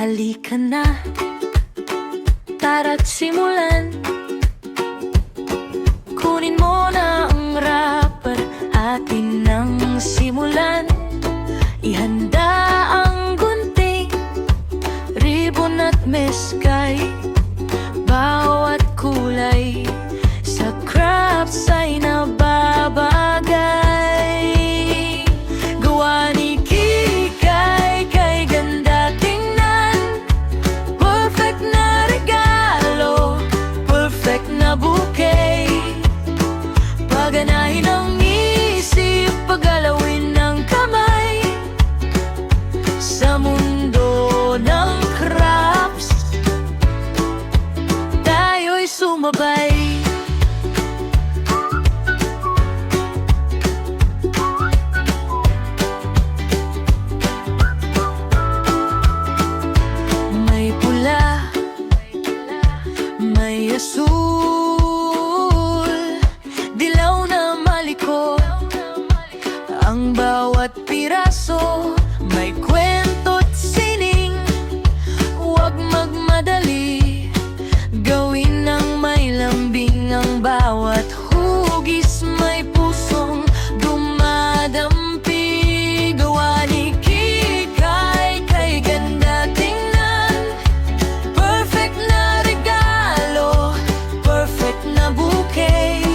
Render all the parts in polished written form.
Halika na, tara't simulan. Kunin mo na ang wrapper, atin nang simulan. Ihanda ang gunting, ribbon at meskay. Bawat kulay sa crafts ay nababagay. Gawa ni Kikay, kay ganda tingnan. Perfect na regalo, perfect na bouquet. Paganahin ang isip, paggalawin ng kamay. Sa mundo ng crafts, tayo'y sumabay. May pula, may asul, dilaw na maliko. Ang bawat piraso may kwento't sining. Huwag magmadali, gawin ng may lambing. Ang bawat hugis may pusong dumadampi. Gawa ni Kikay, kay ganda tingnan. Perfect na regalo, perfect na bouquet.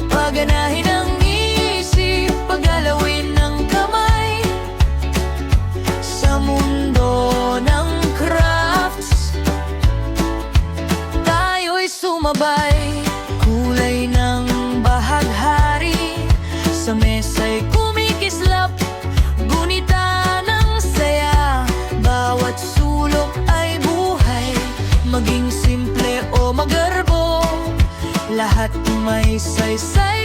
Paganahin ang isip, paggalawin ng kamay. Sa mundo ng crafts, tayo'y sumabay. Kulay ng bahaghari, sa mesa'y kumikislap. Gunita ng saya, bawat sulok ay buhay. Maging simple o magarbo, lahat may saysay.